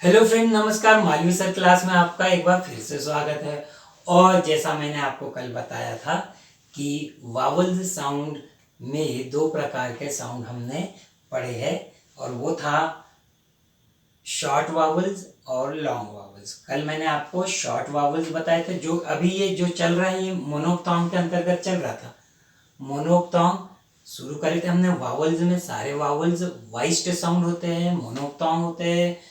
Hello friend, नमस्कार। Malvi sir class में आपका एक बार फिर से स्वागत है। और जैसा मैंने आपको कल बताया था कि वावल्स साउंड में दो प्रकार के साउंड हमने पढ़े हैं, और वो था शॉर्ट वावल्स और लॉन्ग वावल्स। कल मैंने आपको शॉर्ट वावल्स बताए थे, जो अभी ये जो चल रहा है ये मोनोक्टोन के अंतर्गत चल रहा था। मोनोक्टोन शुरू करे थे हमने वावल्स में। सारे वावल्स वॉइस्ड साउंड होते हैं, मोनोक्टोन होते हैं।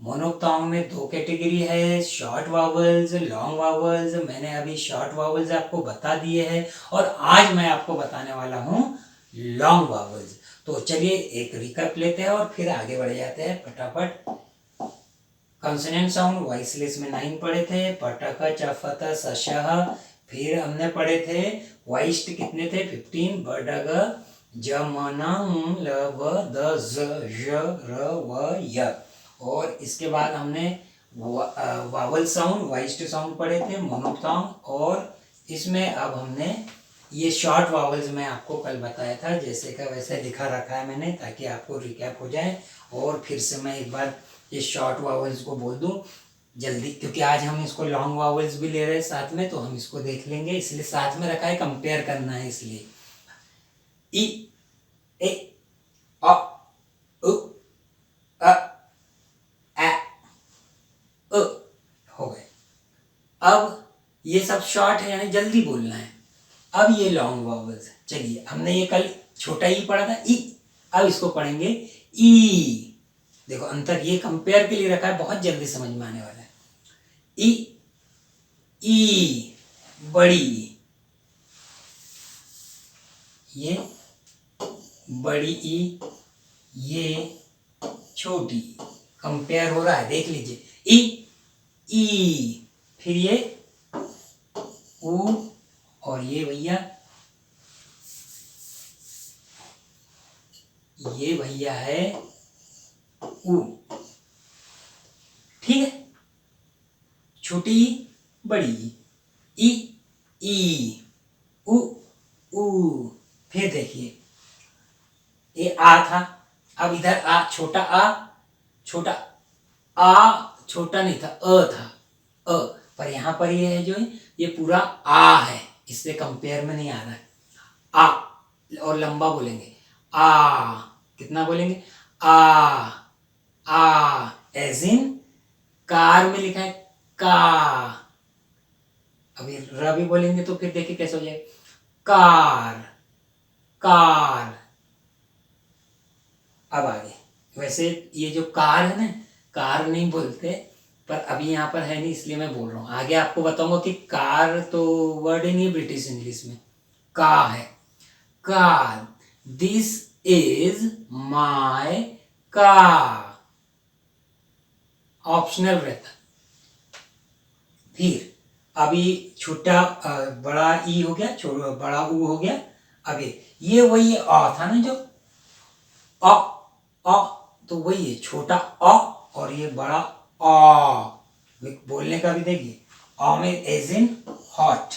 मोनोक्टोन में दो कैटेगरी है, शॉर्ट वावल्स, लॉन्ग वावल्स। मैंने अभी शॉर्ट वावल्स आपको बता दिए हैं, और आज मैं आपको बताने वाला हूँ लॉन्ग वावल्स। तो चलिए एक रिकैप लेते हैं और फिर आगे बढ़ जाते हैं फटाफट। कॉन्सोनेंट साउंड वॉइसलेस में 9 पढ़े थे, पटक चफत सशह। फिर हमने पढ़े थे वॉइस्ड कितने थे, 15, बडग जमन लव द ज र व य। और इसके बाद हमने वावल साउंड वॉइस्ड साउंड पढ़े थे, मोनोक्टोन। और इसमें अब हमने ये शॉर्ट वावल्स में आपको कल बताया था, जैसे का वैसे लिखा रखा है मैंने, ताकि आपको रिकैप हो जाए। और फिर से मैं एक बार ये शॉर्ट वावल्स को बोल दूं जल्दी, क्योंकि आज हम इसको लॉन्ग वावल्स भी ले रहे हैं साथ में, तो हम इसको देख लेंगे, इसलिए साथ में रखा है, कंपेयर करना है इसलिए। ई, ए, अ, उ, अ, ए, उ हो गए। अब ये सब शॉर्ट है, यानी जल्दी बोलना है। अब ये लॉन्ग वावल्स है। चलिए, हमने ये कल छोटा ई पढ़ा था, ई। अब इसको पढ़ेंगे ई। देखो अंतर, ये कंपेयर के लिए रखा है, बहुत जल्दी समझ में आने वाला है। ई, ई बड़ी, ये बड़ी ई, ये छोटी। कंपेयर हो रहा है, देख लीजिए। ई, ई, फिर ये ऊ, और ये भैया, ये भैया है ऊ। ठीक है, छोटी बड़ी, ई, ई, उ, ऊ। फिर देखिए, ये आ था, अब इधर आ, छोटा आ, छोटा आ, छोटा नहीं था, अ था, अ। पर यहां पर ये है जो है, ये पूरा आ है, इससे कंपेयर में नहीं आ रहा है। आ, और लंबा बोलेंगे, आ। कितना बोलेंगे, आ एज इन कार में लिखा है का। अभी र भी बोलेंगे तो फिर देखिए कैसे हो जाए, कार, कार। अब आगे, वैसे ये जो कार है ना, कार नहीं बोलते, पर अभी यहाँ पर है नहीं, इसलिए मैं बोल रहा हूँ। आगे आपको बताऊंगा कि कार तो वर्ड ही नहीं ब्रिटिश इंग्लिश में, का है। Car, this is my car, optional रहता। फिर अभी छोटा बड़ा ई हो गया, छोटा बड़ा ऊ हो गया। अभी ये वही अ था ना, जो अ, अ, तो वही है छोटा अ, और ये बड़ा आ। बोलने का भी देखिए, अ में एज इन हॉट।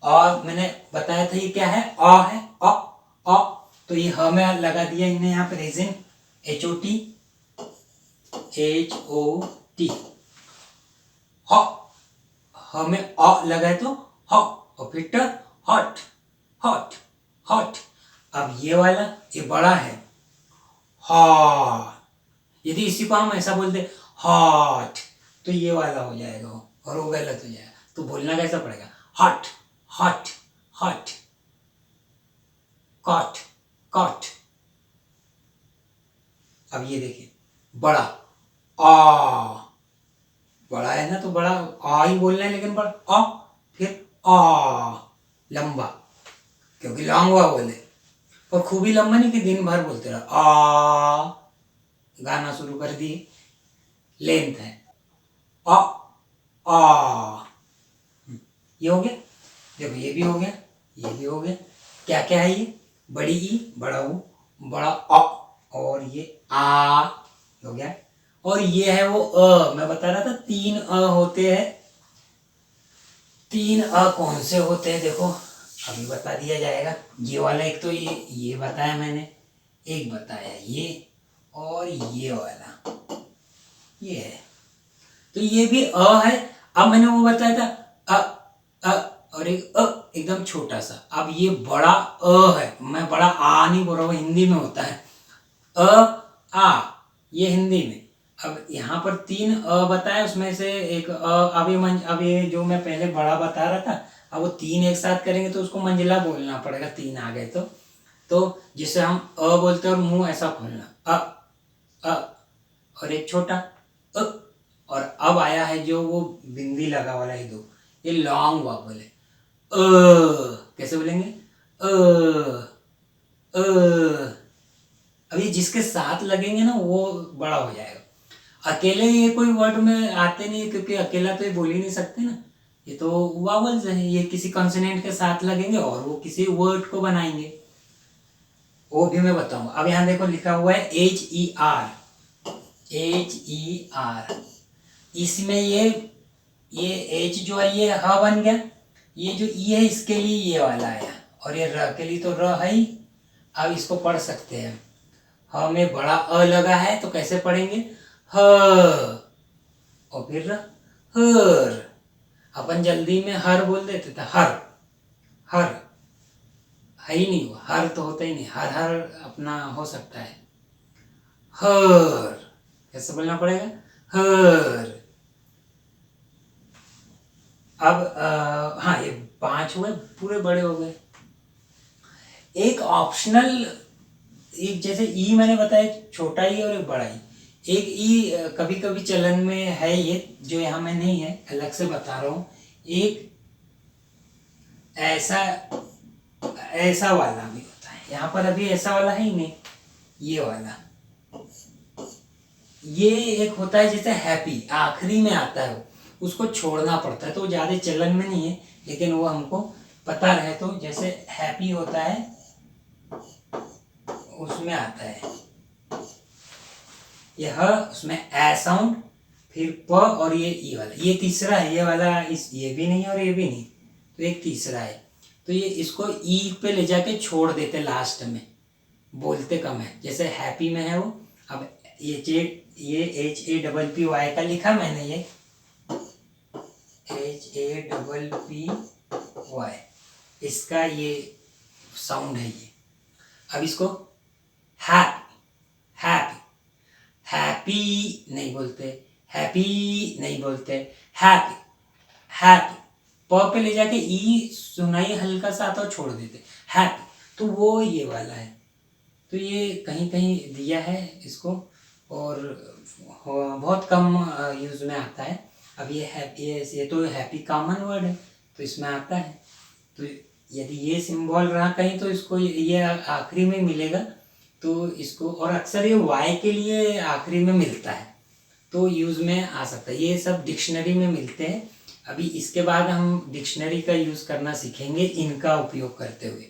और मैंने बताया था ये क्या है, अ है, अ, अ। तो ये ह में लगा दिया इन्हें यहाँ पर, as in H O T, H O T, ह। हमें अ लगा है तो ह, और फिर ट, हॉट, हॉट, हॉट। अब ये वाला, ये बड़ा है, हॉट। यदि इसी को हम ऐसा बोलते हॉट, तो ये वाला हो जाएगा, और वो गलत हो जाएगा। तो बोलना कैसा पड़ेगा, hot, hot, hot, cot, cot. अब ये देखिए, बड़ा आ, बड़ा है ना, तो बड़ा आ ही बोलना है, लेकिन बड़ा आ, फिर आ, लंबा, क्योंकि लॉन्ग हुआ बोले। पर खूब ही लंबा नहीं कि दिन भर बोलते रहो आ, गाना शुरू कर दिए, लेंथ है आ, आ। ये हो गया, देखो ये भी हो गया, ये भी हो गया। क्या क्या है ये, बड़ी ई, बड़ा ऊ, बड़ा अ, और ये आ हो गया। और ये है वो मैं बता रहा था 3 होते हैं। 3 कौन से होते हैं, देखो अभी बता दिया जाएगा। ये वाला एक तो ये बताया मैंने, एक बताया ये, और ये वाला। ये है। तो ये भी अ है। अब मैंने वो बताया था अ और एक एकदम छोटा सा। अब ये बड़ा अ है, मैं बड़ा आ नहीं बोल रहा हूँ, हिंदी में होता है अ आ, ये हिंदी में। अब यहाँ पर तीन अ बताया, उसमें से एक अब ये जो मैं पहले बड़ा बता रहा था, अब वो तीन एक साथ करेंगे तो उसको मंजिला बोलना पड़ेगा, तीन आ गए तो जिसे हम अ बोलते हैं और मुंह ऐसा खोलना अ और एक छोटा अ। और अब आया है जो वो बिंदी लगा वाला है दो, ये लॉन्ग वॉवल है कैसे बोलेंगे अ। अब ये जिसके साथ लगेंगे ना वो बड़ा हो जाएगा। अकेले ये कोई वर्ड में आते नहीं, क्योंकि अकेला तो ये बोल ही नहीं सकते ना, ये तो वावल्स है, ये किसी कॉन्सोनेंट के साथ लगेंगे और वो किसी वर्ड को बनाएंगे, वो भी मैं बताऊंगा। अब यहाँ देखो लिखा हुआ है H-E-R। इसमें ये एच जो है ये ह बन गया, ये जो ई है इसके लिए ये वाला आया, और ये र के लिए तो र है ही। अब इसको पढ़ सकते हैं, ह में बड़ा अ लगा है तो कैसे पढ़ेंगे ह, और फिर हर। अपन जल्दी में हर बोल देते थे, हर हर है ही नहीं, हुआ हर तो होता ही नहीं, हर हर अपना हो सकता है हर, कैसे बोलना पड़ेगा हर। अब हाँ ये पांच हुए, पूरे बड़े हो गए। एक ऑप्शनल, एक जैसे ई मैंने बताया छोटा ई और एक बड़ा ई, एक ई कभी कभी चलन में है, ये जो यहाँ में नहीं है, अलग से बता रहा हूँ। एक ऐसा ऐसा वाला भी होता है, यहाँ पर अभी ऐसा वाला है ही नहीं, ये वाला। ये एक होता है जैसे हैप्पी, आखिरी में आता है वो, उसको छोड़ना पड़ता है, तो ज्यादा चलन में नहीं है, लेकिन वो हमको पता रहे तो, जैसे हैप्पी होता है उसमें आता है यह, उसमें ए साउंड, फिर प और ये ई वाला, ये तीसरा है, ये वाला इस ये भी नहीं और ये भी नहीं, तो एक तीसरा है। तो ये इसको ई पे ले जाके छोड़ देते लास्ट में, बोलते कम है, जैसे हैप्पी में है वो। अब ये HAPPY का लिखा मैंने, ये HAPPY, इसका ये साउंड है ये। अब इसको हैप्पी हैप्पी हैप्पी नहीं बोलते, हैप्पी नहीं बोलते, हैप्पी हैप्पी, प पे ले जाके ई सुनाई हल्का सा आता और छोड़ देते हैप्पी, तो वो ये वाला है। तो ये कहीं कहीं दिया है इसको, और बहुत कम यूज में आता है। अब ये हैप्पी, ये तो हैप्पी कॉमन वर्ड है तो इसमें आता है, तो यदि ये सिंबल रहा कहीं तो इसको ये आखिरी में मिलेगा, तो इसको, और अक्सर ये वाई के लिए आखिरी में मिलता है तो यूज में आ सकता है। ये सब डिक्शनरी में मिलते हैं। अभी इसके बाद हम डिक्शनरी का यूज करना सीखेंगे इनका उपयोग करते हुए।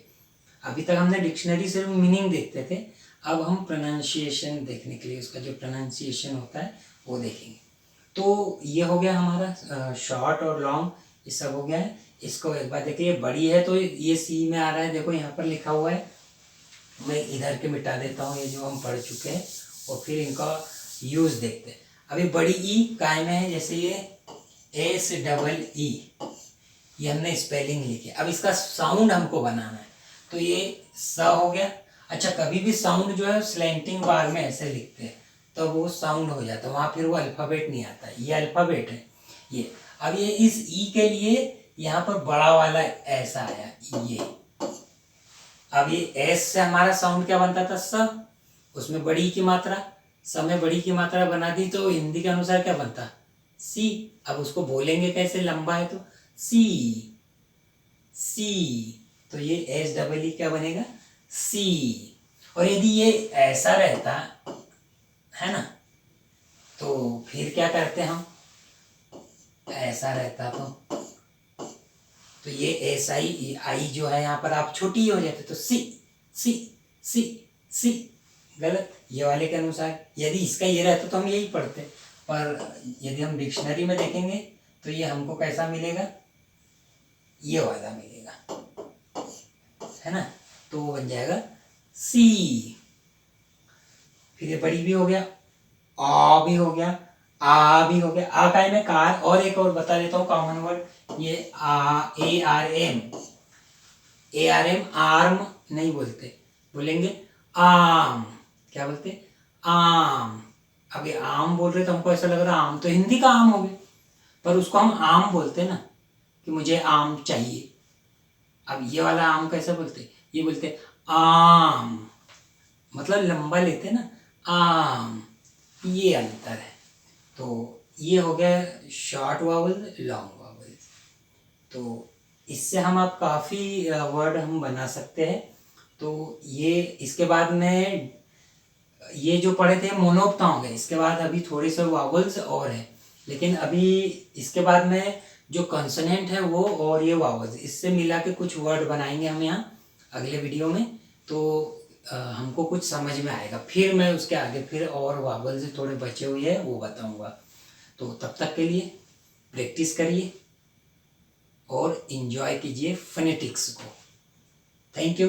अभी तक हमने डिक्शनरी सिर्फ मीनिंग देखते थे, अब हम प्रोनाउंसिएशन देखने के लिए, उसका जो प्रोनाउंसिएशन होता है वो देखेंगे। तो ये हो गया हमारा शॉर्ट और लॉन्ग, ये सब हो गया है। इसको एक बार देखिए, बड़ी है तो ये सी में आ रहा है, देखो यहाँ पर लिखा हुआ है, मैं इधर के मिटा देता हूँ ये जो हम पढ़ चुके हैं, और फिर इनका यूज देखते हैं। अभी बड़ी ई काय में है, जैसे ये SEE, ये हमने स्पेलिंग लिखी, अब इसका साउंड हमको बनाना है, तो ये स हो गया। अच्छा, कभी भी साउंड जो है स्लैंटिंग बार में ऐसे लिखते हैं तो वो साउंड हो जाता है, वहाँ फिर वो अल्फ़ाबेट नहीं आता, ये अल्फ़ाबेट है ये। अब ये इस ई के लिए यहाँ पर बड़ा वाला ऐसा आया ये। अब ये एस से हमारा साउंड क्या बनता था स, उसमें बड़ी की मात्रा, स में बड़ी की मात्रा बना दी तो हिंदी के अनुसार क्या बनता सी। अब उसको बोलेंगे कैसे, लंबा है तो सी सी, तो ये SEE क्या बनेगा सी। और यदि ये ऐसा रहता है ना, तो फिर क्या करते हम, ऐसा रहता तो ये ऐसा ही आई जो है यहाँ पर आप छोटी हो जाती तो सी सी सी सी, गलत ये वाले के अनुसार। यदि इसका ये रहता तो हम यही पढ़ते, पर यदि हम डिक्शनरी में देखेंगे तो ये हमको कैसा मिलेगा, ये वाला मिलेगा, है ना, तो वो बन जाएगा सी। फिर ये बड़ी भी हो गया, आ भी हो गया, आ भी हो गया, आ का में कार, और एक और बता देता हूँ कॉमन वर्ड, ये ARM, ARM, आर्म नहीं बोलते, बोलेंगे आम। क्या बोलते? आम। अभी आम बोल रहे तो हमको ऐसा लग रहा आम तो हिंदी का आम हो गया, पर उसको हम आम बोलते ना, कि मुझे आम चाहिए। अब ये वाला आम कैसे बोलते? ये बोलते आम, मतलब लंबा लेते ना, आम। ये अंतर है। तो ये हो गया शॉर्ट वावल, लॉन्ग वावल। तो इससे हम आप काफ़ी वर्ड हम बना सकते हैं। तो ये इसके बाद में ये जो पढ़े थे मोनोप्ता हो गए, इसके बाद अभी थोड़े से वावल्स और हैं, लेकिन अभी इसके बाद में जो कंसोनेंट है वो और ये वावल्स, इससे मिला के कुछ वर्ड बनाएंगे हम यहाँ अगले वीडियो में। तो हमको कुछ समझ में आएगा, फिर मैं उसके आगे फिर और वावल्स थोड़े बचे हुए हैं वो बताऊँगा। तो तब तक के लिए प्रैक्टिस करिए और इन्जॉय कीजिए फोनेटिक्स को। Thank you.